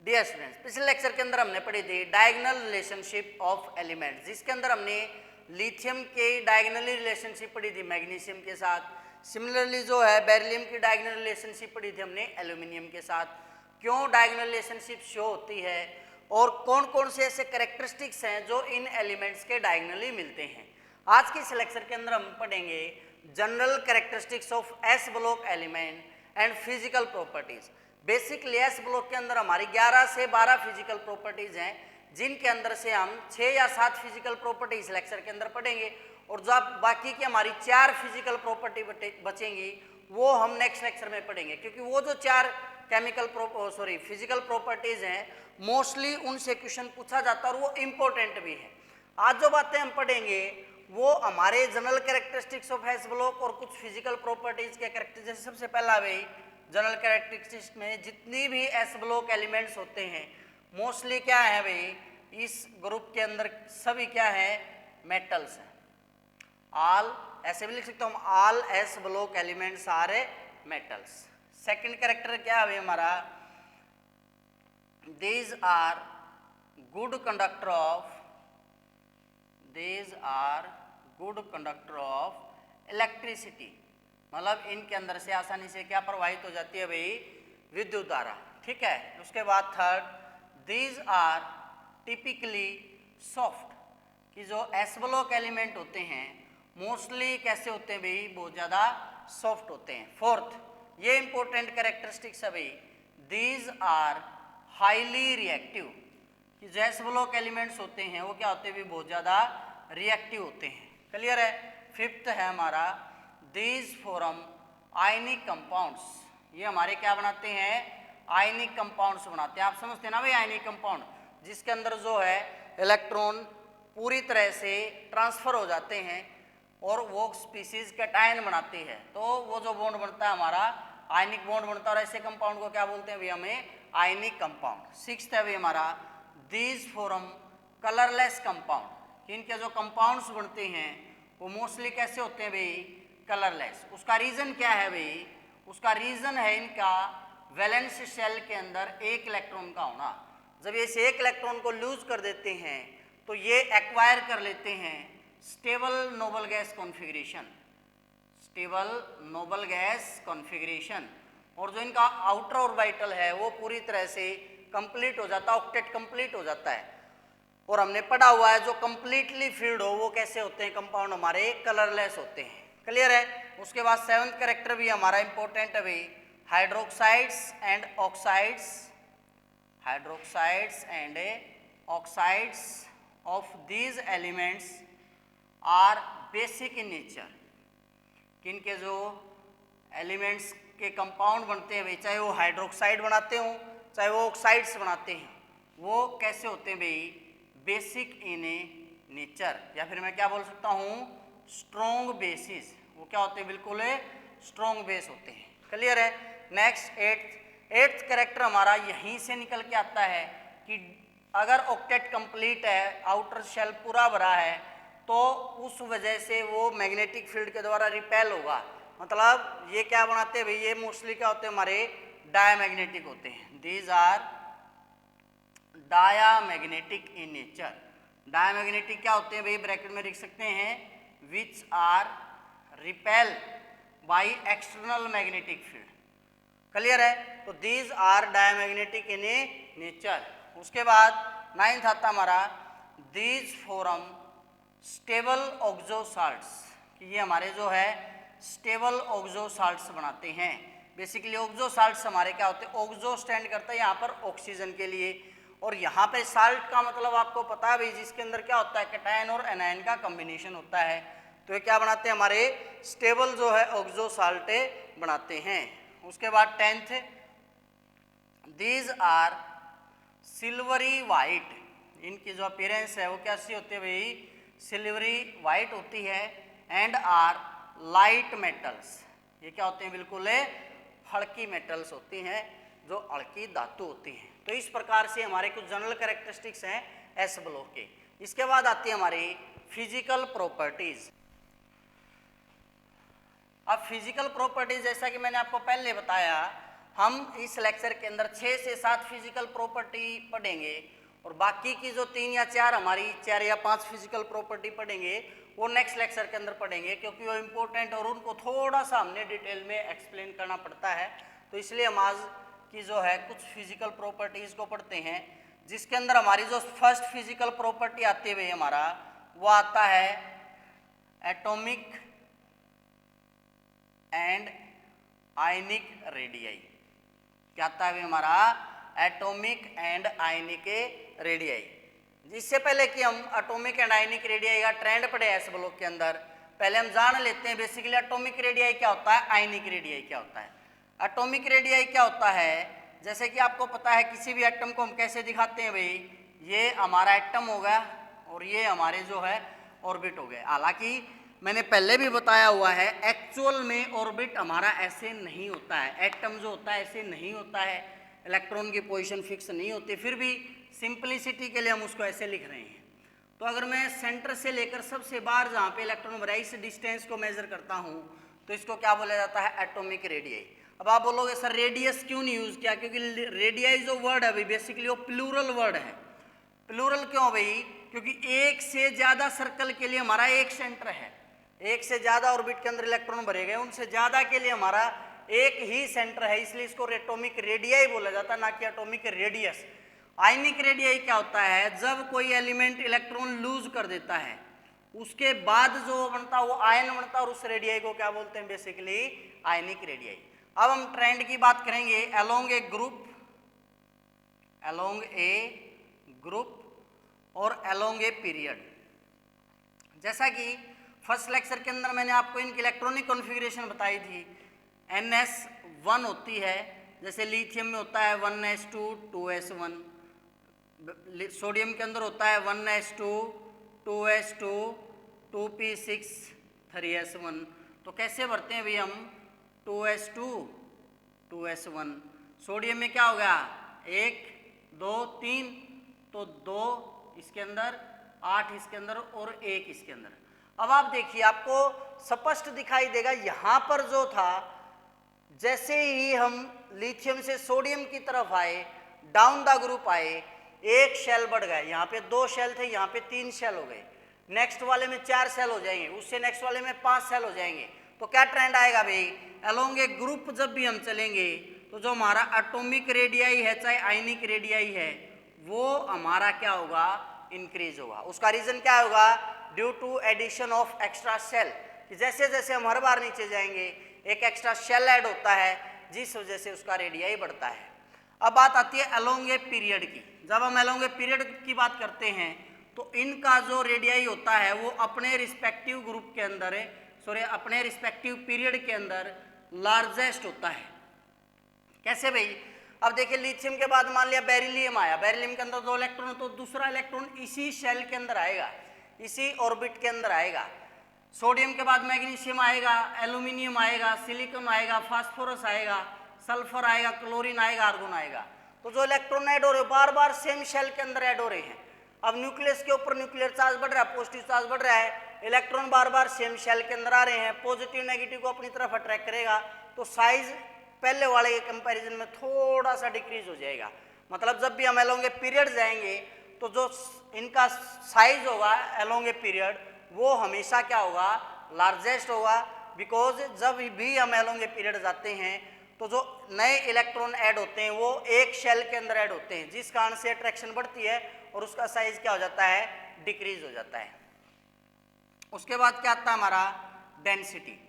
Dear students, पिछले lecture के अंदर हमने पढ़ी थी डायगोनल रिलेशनशिप ऑफ एलिमेंट्स, जिसके अंदर हमने लिथियम के डायगोनली रिलेशनशिप पढ़ी थी मैग्नीशियम के साथ। सिमिलरली जो है बेरिलियम की डायगोनल रिलेशनशिप पढ़ी थी हमने एल्यूमिनियम के साथ। क्यों डायगोनल रिलेशनशिप शो होती है और कौन कौन से ऐसे कैरेक्टरिस्टिक्स हैं जो इन एलिमेंट्स के डायगोनली मिलते हैं। आज के इस लेक्चर के अंदर हम पढ़ेंगे general characteristics of S block element and physical properties. Basically S block के अंदर हमारी 11 से 12 फिजिकल प्रॉपर्टीज हैं, जिनके अंदर से हम 6 या 7 फिजिकल प्रॉपर्टीज लेक्चर के अंदर पढ़ेंगे और जो बाकी की हमारी 4 फिजिकल प्रॉपर्टी बचेंगी वो हम नेक्स्ट लेक्चर में पढ़ेंगे, क्योंकि वो जो 4 फिजिकल प्रॉपर्टीज हैं मोस्टली उनसे क्वेश्चन पूछा जाता है और वो इम्पोर्टेंट भी है। आज जो बातें हम पढ़ेंगे वो हमारे general characteristics of S block और कुछ फिजिकल प्रॉपर्टीज के कैरेक्टरिस्टिक्स। जैसे सबसे पहला भाई जनरल कैरेक्टरिस्टिक्स में जितनी भी एस ब्लॉक एलिमेंट्स होते हैं मोस्टली क्या है भाई, इस ग्रुप के अंदर सभी क्या है, मेटल्स हैं। ऑल, ऐसे भी लिख सकता हूँ, all s block elements are metals. Second character क्या है भाई हमारा, these are good conductor of electricity, मतलब इनके अंदर से आसानी से क्या प्रवाहित हो जाती है भाई, विद्युत धारा। ठीक है। उसके बाद third, these are typically soft, कि जो एस ब्लॉक एलिमेंट होते हैं मोस्टली कैसे होते हैं भाई, बहुत ज़्यादा सॉफ्ट होते हैं। फोर्थ, ये इंपॉर्टेंट कैरेक्टरिस्टिक्स है भाई, दीज आर हाईली रिएक्टिव, कि जो एस ब्लॉक एलिमेंट्स होते हैं वो क्या होते हैं भी, बहुत ज़्यादा रिएक्टिव होते हैं। क्लियर है। फिफ्थ है हमारा, दीज फॉर्म आयनिक कंपाउंड्स, ये हमारे क्या बनाते हैं, आयनिक कंपाउंड्स बनाते हैं। आप समझते हैं ना भाई, आयनिक कंपाउंड जिसके अंदर जो है इलेक्ट्रॉन पूरी तरह से ट्रांसफर हो जाते हैं और वो स्पीसीज कैटायन बनाती है, तो वो जो बॉन्ड बनता है हमारा आयनिक बॉन्ड बनता है और ऐसे कंपाउंड को क्या बोलते हैं भाई, हमें आयनिक कंपाउंड। सिक्स्थ है भाई हमारा, दीज फॉर्म कलरलेस कंपाउंड, इनके जो कंपाउंड्स बनते हैं वो मोस्टली कैसे होते हैं भाई, कलरलेस। उसका रीजन क्या है भाई, उसका रीजन है इनका वैलेंस शेल के अंदर एक इलेक्ट्रॉन का होना। जब ये इस एक इलेक्ट्रॉन को लूज कर देते हैं तो ये एक्वायर कर लेते हैं stable noble gas configuration, stable noble gas configuration, और जो इनका आउटर ऑर्बिटल है वो पूरी तरह से कंप्लीट हो जाता है, ऑक्टेट कंप्लीट हो जाता है। और हमने पढ़ा हुआ है जो कंप्लीटली फिल्ड हो वो कैसे होते हैं, कंपाउंड हमारे कलरलेस होते हैं। क्लियर है। उसके बाद सेवंथ कैरेक्टर भी हमारा इंपॉर्टेंट है भाई, hydroxides and oxides, hydroxides and oxides of these elements are basic in nature, किनके जो एलिमेंट्स के कंपाउंड बनते हैं भाई, चाहे वो हाइड्रोक्साइड बनाते हो चाहे वो ऑक्साइड्स बनाते हैं, वो कैसे होते हैं भाई, बेसिक इन ए नेचर, या फिर मैं क्या बोल सकता हूँ, स्ट्रॉन्ग बेसिस। वो क्या होते हैं, बिल्कुल स्ट्रॉन्ग बेस होते हैं। क्लियर है। नेक्स्ट एट्थ कैरेक्टर हमारा यहीं से निकल के आता है कि अगर ऑक्टेट कंप्लीट है, आउटर शेल पूरा भरा है, तो उस वजह से वो मैग्नेटिक फील्ड के द्वारा रिपेल होगा। मतलब ये क्या बनाते हैं भाई, ये मोस्टली क्या होते हैं हमारे, डायमैग्नेटिक होते हैं। These are diamagnetic in nature. Diamagnetic क्या होते हैं भाई, ब्रैकेट में लिख सकते हैं, which are repel by external magnetic field. Clear है। तो these are diamagnetic in a nature. उसके बाद नाइन्थ आता हमारा, दीज फॉर्म स्टेबल ऑक्सोसाल्ट्स, कि ये हमारे जो है स्टेबल ऑक्सोसाल्ट्स बनाते हैं। बेसिकली ऑक्सोसाल्ट्स हमारे क्या होते हैं, ऑक्सो स्टैंड करता है यहाँ पर ऑक्सीजन के लिए, और यहाँ पे साल्ट का मतलब आपको पता है भाई, जिसके अंदर क्या होता है, कैटायन और एनायन का कॉम्बिनेशन होता है, तो ये क्या बनाते हैं हमारे, स्टेबल जो है ऑक्सोसाल्ट बनाते हैं। उसके बाद 10th, these are silvery white, इनकी जो अपीयरेंस है वो कैसी होती है भाई, सिल्वरी वाइट होती है। एंड आर लाइट मेटल्स, ये क्या होते हैं, बिल्कुल हल्की मेटल्स होती हैं, जो हल्की धातु होती हैं। तो इस प्रकार से हमारे कुछ जनरल कैरेक्टरिस्टिक्स हैं एस ब्लॉक के। इसके बाद आती है हमारी फिजिकल प्रॉपर्टीज। अब फिजिकल प्रॉपर्टीज जैसा कि मैंने आपको पहले बताया हम इस लेक्चर के अंदर 6 से 7 फिजिकल प्रॉपर्टी पढ़ेंगे और बाकी की जो 3 या 4 हमारी 4 या 5 फिजिकल प्रॉपर्टी पढ़ेंगे वो नेक्स्ट लेक्चर के अंदर पढ़ेंगे, क्योंकि वो इम्पोर्टेंट और उनको थोड़ा सा हमने डिटेल में एक्सप्लेन करना पड़ता है। तो इसलिए हम आज की जो है कुछ फिजिकल प्रॉपर्टीज को पढ़ते हैं, जिसके अंदर हमारी जो फर्स्ट फिजिकल प्रॉपर्टी आती है हमारा वो आता है एटॉमिक एंड आयनिक रेडियाई। क्या आता है हमारा? Atomic and ionic radii. इससे पहले कि हम एटॉमिक एंड आयनिक रेडियाई का ट्रेंड पढ़े इस ब्लॉक के अंदर, पहले हम जान लेते हैं बेसिकली एटॉमिक रेडियाई क्या होता है, आयनिक रेडियाई क्या होता है। एटॉमिक रेडियाई क्या होता है, जैसे कि आपको पता है किसी भी एटम को हम कैसे दिखाते हैं भाई, ये हमारा एटम हो गया और ये हमारे जो है ऑर्बिट हो गए। हालांकि मैंने पहले भी बताया हुआ है एक्चुअल में ऑर्बिट हमारा ऐसे नहीं होता है, एटम जो होता है ऐसे नहीं होता है, इलेक्ट्रॉन की पोजीशन फिक्स नहीं होती, फिर भी सिंपलिसिटी के लिए हम उसको ऐसे लिख रहे हैं। तो अगर मैं सेंटर से लेकर सबसे बाहर जहाँ पे इलेक्ट्रॉन भरा इस डिस्टेंस को मेजर करता हूँ तो इसको क्या बोला जाता है? Atomic radii. अब आप बोलोगे सर रेडियस क्यों नहीं यूज किया? क्योंकि रेडियाई जो वर्ड है भाई बेसिकली वो प्लूरल वर्ड है। प्लूरल क्यों भाई? क्योंकि एक से ज्यादा सर्कल के लिए हमारा एक सेंटर है, एक से ज्यादा ऑर्बिट के अंदर इलेक्ट्रॉन भरे गए उनसे ज्यादा के लिए हमारा एक ही सेंटर है, इसलिए इसको एटॉमिक रेडियाई बोला जाता है, ना कि एटॉमिक रेडियस। आयनिक रेडियाई क्या होता है? जब कोई एलिमेंट इलेक्ट्रॉन लूज कर देता है उसके बाद जो बनता है वो आयन बनता है और उस रेडियाई को क्या बोलते हैं? Basically ionic radii. अब हम ट्रेंड की बात करेंगे अलोंग ए ग्रुप और अलोंग ए पीरियड। जैसा कि फर्स्ट लेक्चर के अंदर मैंने आपको इनकी इलेक्ट्रॉनिक कॉन्फ़िगरेशन बताई थी, NS1 होती है, जैसे लिथियम में होता है 1s2 2s1, सोडियम के अंदर होता है 1s2 2s2 2p6 3s1। तो कैसे भरते हैं भाई हम? 2s2 2s1। सोडियम में क्या हो गया? 1 2 3, तो 2 इसके अंदर, 8 इसके अंदर और 1 इसके अंदर। अब आप देखिए आपको स्पष्ट दिखाई देगा यहाँ पर जो था, जैसे ही हम लिथियम से सोडियम की तरफ आए, डाउन द ग्रुप आए, एक शेल बढ़ गया, यहाँ पे 2 शेल थे, यहाँ पे 3 शेल हो गए, नेक्स्ट वाले में 4 शेल हो जाएंगे, उससे नेक्स्ट वाले में 5 शेल हो जाएंगे। तो क्या ट्रेंड आएगा भाई? अलोंग ए ग्रुप जब भी हम चलेंगे तो जो हमारा एटॉमिक रेडियाई है चाहे आयनिक रेडियाई है वो हमारा क्या होगा? इंक्रीज होगा। उसका रीजन क्या होगा? Due to addition of extra shell, कि जैसे जैसे हम हर बार नीचे जाएंगे एक एक्स्ट्रा शेल ऐड होता है जिस वजह से उसका रेडियाई बढ़ता है। अब बात आती है अलोंग ए पीरियड की। जब हम अलोंग ए पीरियड की बात करते हैं तो इनका जो रेडियाई होता है वो अपने रिस्पेक्टिव ग्रुप के अंदर, अपने रिस्पेक्टिव पीरियड के अंदर लार्जेस्ट होता है। कैसे भाई? अब देखिए लिथियम के बाद मान लिया बेरिलियम आया, बेरिलियम के अंदर 2 इलेक्ट्रॉन, तो दूसरा इलेक्ट्रॉन इसी शेल के अंदर आएगा, इसी ऑर्बिट के अंदर आएगा। सोडियम के बाद मैग्नीशियम आएगा, एल्यूमिनियम आएगा, सिलिकॉन आएगा, फास्फोरस आएगा, सल्फर आएगा, क्लोरीन आएगा, आर्गोन आएगा। तो जो इलेक्ट्रॉन ऐड हो रहे बार बार सेम शेल के अंदर ऐड हो रहे हैं। अब न्यूक्लियस के ऊपर न्यूक्लियर चार्ज बढ़ रहा है, पॉजिटिव चार्ज बढ़ रहा है, इलेक्ट्रॉन बार बार सेम शेल के अंदर आ रहे हैं, पॉजिटिव नेगेटिव को अपनी तरफ अट्रैक्ट करेगा, तो साइज पहले वाले के कंपैरिजन में थोड़ा सा डिक्रीज हो जाएगा। मतलब जब भी हम अलोंग ए पीरियड जाएंगे तो जो इनका साइज होगा अलोंग ए पीरियड वो हमेशा क्या होगा? लार्जेस्ट होगा। बिकॉज जब भी हम अलोंग ए पीरियड जाते हैं तो जो नए इलेक्ट्रॉन ऐड होते हैं वो एक शेल के अंदर ऐड होते हैं, जिस कारण से अट्रैक्शन बढ़ती है और उसका साइज क्या हो जाता है? डिक्रीज हो जाता है। उसके बाद क्या आता है हमारा? डेंसिटी।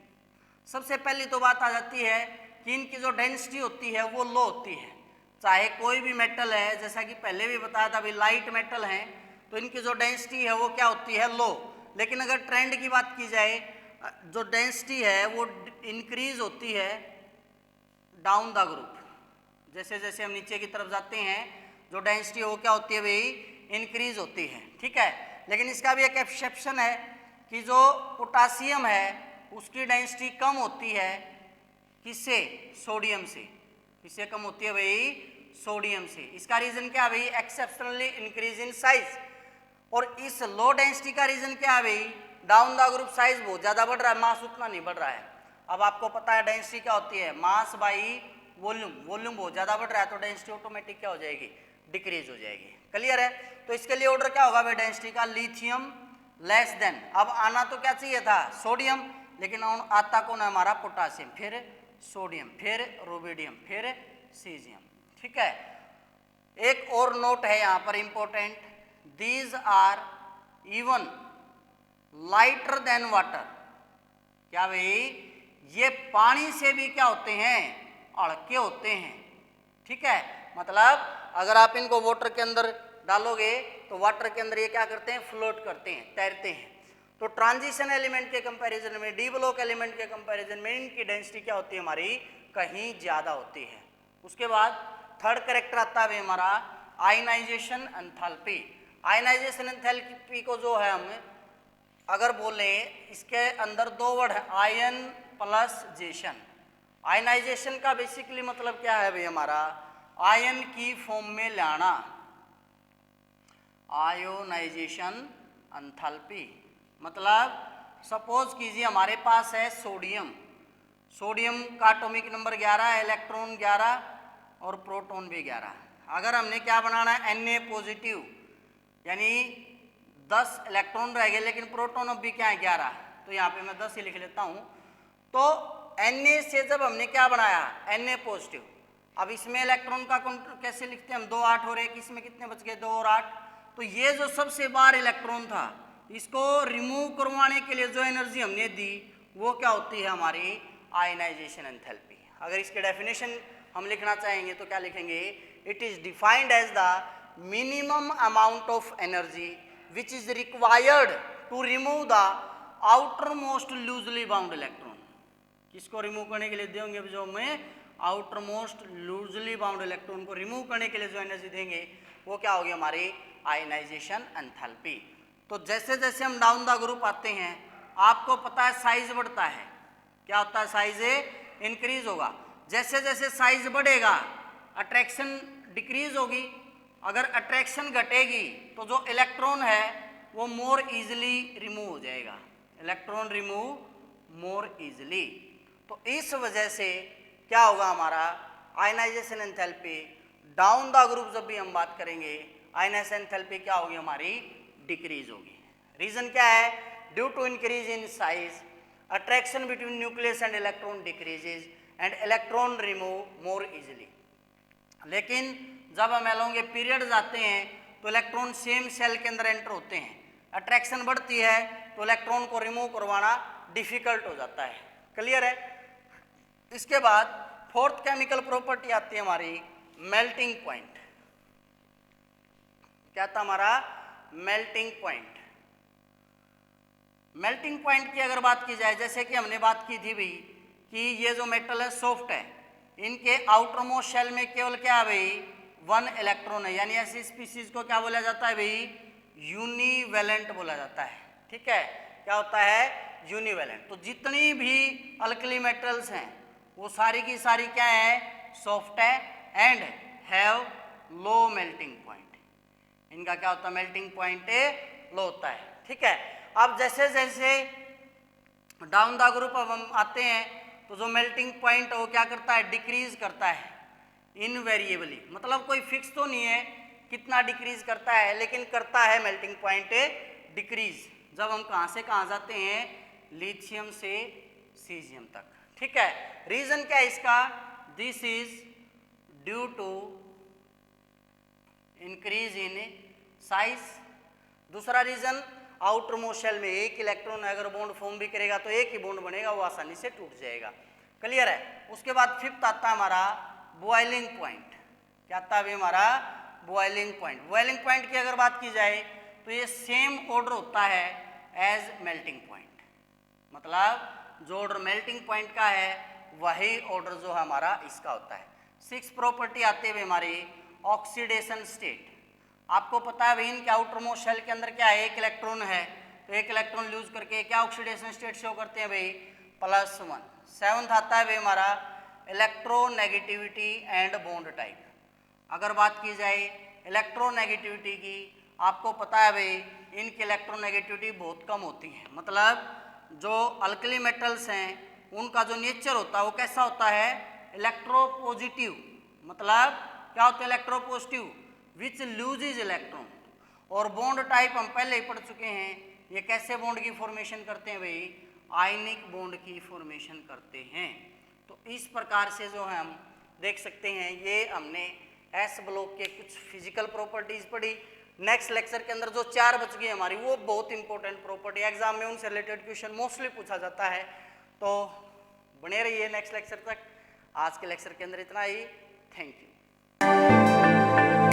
सबसे पहली तो बात आ जाती है कि इनकी जो डेंसिटी होती है वो लो होती है। चाहे कोई भी मेटल है, जैसा कि पहले भी बताया था, अभी लाइट मेटल हैं तो इनकी जो डेंसिटी है वो क्या होती है? लो। लेकिन अगर ट्रेंड की बात की जाए जो डेंसिटी है वो इंक्रीज होती है डाउन द ग्रुप। जैसे जैसे हम नीचे की तरफ जाते हैं जो डेंसिटी है वो क्या होती है भाई? इंक्रीज होती है। ठीक है, लेकिन इसका भी एक एक्सेप्शन है कि जो पोटासियम है उसकी डेंसिटी कम होती है, किससे? सोडियम से। किससे कम होती है भाई? सोडियम से। इसका रीजन क्या है भाई? Exceptionally increase in size. और इस लो डेंसिटी का रीजन क्या है भाई? डाउन द ग्रुप साइज बहुत ज्यादा बढ़ रहा है, मास उतना नहीं बढ़ रहा है। अब आपको पता है डेंसिटी क्या होती है? मास बाई वॉल्यूम बहुत ज़्यादा बढ़ रहा है तो डेंसिटी ऑटोमेटिक क्या हो जाएगी, डिक्रीज हो जाएगी। क्लियर है? तो इसके लिए ऑर्डर क्या होगा भाई डेंसिटी का, लिथियम लेस देन, अब आना तो क्या चाहिए था सोडियम, लेकिन आता कौन है हमारा पोटासियम, फिर सोडियम, फिर रुबिडियम, फिर सीजियम। ठीक है, एक और नोट है यहाँ पर important, these are even lighter than water. क्या भाई, ये पानी से भी क्या होते हैं, हल्के होते हैं। ठीक है, मतलब अगर आप इनको वाटर के अंदर डालोगे तो वाटर के अंदर ये क्या करते हैं, फ्लोट करते हैं, तैरते हैं। तो ट्रांजिशन एलिमेंट के कंपैरिजन में, डी ब्लॉक एलिमेंट के कंपैरिजन में इनकी डेंसिटी क्या होती है हमारी, कहीं ज्यादा होती है। उसके बाद थर्ड कैरेक्टर आता है हमारा आयनाइजेशन एंथैल्पी। आयनाइजेशन एंथैल्पी को जो है हम अगर बोले, इसके अंदर दो वर्ड है, आयन प्लस जेशन। आयनाइजेशन का बेसिकली मतलब क्या है भाई हमारा, आयन की फॉर्म में लाना, आयोनाइजेशन एंथैल्पी। मतलब सपोज कीजिए हमारे पास है सोडियम, सोडियम का एटॉमिक नंबर 11, इलेक्ट्रॉन 11 और प्रोटॉन भी 11। अगर हमने क्या बनाना है, Na पॉजिटिव, यानी 10 इलेक्ट्रॉन रह गए लेकिन प्रोटॉन अब भी क्या है 11, तो यहाँ पे मैं 10 ही लिख लेता हूँ। तो Na से जब हमने क्या बनाया, Na पॉजिटिव, अब इसमें इलेक्ट्रॉन का काउंट कैसे लिखते हैं हम, 2 8 और 1, इसमें कितने बच गए 2 और 8। तो ये जो सबसे बाहर इलेक्ट्रॉन था, इसको रिमूव करवाने के लिए जो एनर्जी हमने दी वो क्या होती है हमारी आयनाइजेशन एंथैल्पी। अगर इसके डेफिनेशन हम लिखना चाहेंगे तो क्या लिखेंगे, it is defined as the minimum amount of energy which is required to remove the outermost loosely bound electron. किसको रिमूव करने के लिए देंगे, जो हमें outermost loosely bound electron को रिमूव करने के लिए जो एनर्जी देंगे वो क्या होगी हमारी आयनाइजेशन एंथैल्पी। तो जैसे जैसे हम डाउन द ग्रुप आते हैं, आपको पता है साइज बढ़ता है, क्या होता है, साइज इंक्रीज होगा। जैसे जैसे साइज बढ़ेगा अट्रैक्शन डिक्रीज होगी। अगर अट्रैक्शन घटेगी तो जो इलेक्ट्रॉन है वो मोर इजिली रिमूव हो जाएगा, इलेक्ट्रॉन रिमूव मोर इजिली। तो इस वजह से क्या होगा हमारा ionisation enthalpy down the group, जब भी हम बात करेंगे आयनाइजेशन एंथैल्पी क्या होगी हमारी डिक्रीज होगी। रीजन क्या है, due to increase in size attraction between nucleus and electron decreases and electron remove more easily. लेकिन जब हम एलोंग ए पीरियड जाते हैं तो इलेक्ट्रॉन सेम सेल के अंदर एंटर होते हैं, अट्रैक्शन बढ़ती है तो इलेक्ट्रॉन को रिमूव करवाना डिफिकल्ट हो जाता है। क्लियर है? इसके बाद फोर्थ केमिकल प्रॉपर्टी आती है हमारी मेल्टिंग पॉइंट। क्या था हमारा मेल्टिंग पॉइंट। मेल्टिंग पॉइंट की अगर बात की जाए, जैसे कि हमने बात की थी भाई कि ये जो मेटल है सॉफ्ट है, इनके आउटर मोस्ट शेल में केवल क्या है भाई 1 इलेक्ट्रॉन है, यानी ऐसी स्पीसीज को क्या बोला जाता है भाई यूनिवेलेंट बोला जाता है। ठीक है, क्या होता है यूनिवेलेंट। तो जितनी भी अल्कली मेटल्स हैं वो सारी की सारी क्या है सॉफ्ट है and have low melting point. इनका क्या होता है मेल्टिंग पॉइंट लो होता है। ठीक है, अब जैसे जैसे डाउन द ग्रुप अब हम आते हैं तो जो मेल्टिंग पॉइंट वो क्या करता है डिक्रीज करता है इनवेरिएबली, मतलब कोई फिक्स तो नहीं है कितना डिक्रीज करता है, लेकिन करता है मेल्टिंग पॉइंट डिक्रीज। जब हम कहाँ से कहाँ जाते हैं लिथियम से सीजियम तक। ठीक है, रीजन क्या है इसका, this is due to increase in size. दूसरा रीजन आउटर मोस्ट शेल में एक इलेक्ट्रॉन अगर बॉन्ड फॉर्म भी करेगा तो एक ही बॉन्ड बनेगा, वो आसानी से टूट जाएगा। क्लियर है? उसके बाद फिफ्थ आता है हमारा बॉइलिंग पॉइंट। क्या आता है अभी हमारा बॉइलिंग पॉइंट। बॉइलिंग पॉइंट की अगर बात की जाए तो ये सेम ऑर्डर होता है एज मेल्टिंग पॉइंट, मतलब जो ऑर्डर मेल्टिंग पॉइंट का है वही ऑर्डर जो हमारा इसका होता है। 6 प्रॉपर्टी आती है हमारी ऑक्सीडेशन स्टेट। आपको पता है भाई इनके आउटर मोस्ट शेल के अंदर क्या है एक इलेक्ट्रॉन है, तो एक इलेक्ट्रॉन लूज करके क्या ऑक्सीडेशन स्टेट शो करते हैं भाई +1। 7th आता है भाई हमारा इलेक्ट्रोनेगेटिविटी एंड बॉन्ड टाइप। अगर बात की जाए इलेक्ट्रोनेगेटिविटी की, आपको पता है भाई इनकी इलेक्ट्रोनेगेटिविटी बहुत कम होती है, मतलब जो अल्कली मेटल्स हैं उनका जो नेचर होता है वो कैसा होता है इलेक्ट्रोपॉजिटिव, मतलब क्या होता है इलेक्ट्रोपॉजिटिव, विच लूजेज इलेक्ट्रॉन। और बॉन्ड टाइप हम पहले ही पढ़ चुके हैं, ये कैसे बॉन्ड की फॉर्मेशन करते हैं भाई, आयनिक बॉन्ड की फॉर्मेशन करते हैं। तो इस प्रकार से जो है हम देख सकते हैं, ये हमने एस ब्लॉक के कुछ फिजिकल प्रॉपर्टीज पढ़ी। नेक्स्ट लेक्चर के अंदर जो 4 बच गई हमारी, वो बहुत इंपॉर्टेंट प्रॉपर्टी, एग्जाम में उनसे रिलेटेड क्वेश्चन मोस्टली पूछा जाता है, तो बने रहिए नेक्स्ट लेक्चर तक। आज के लेक्चर के अंदर इतना ही, थैंक यू।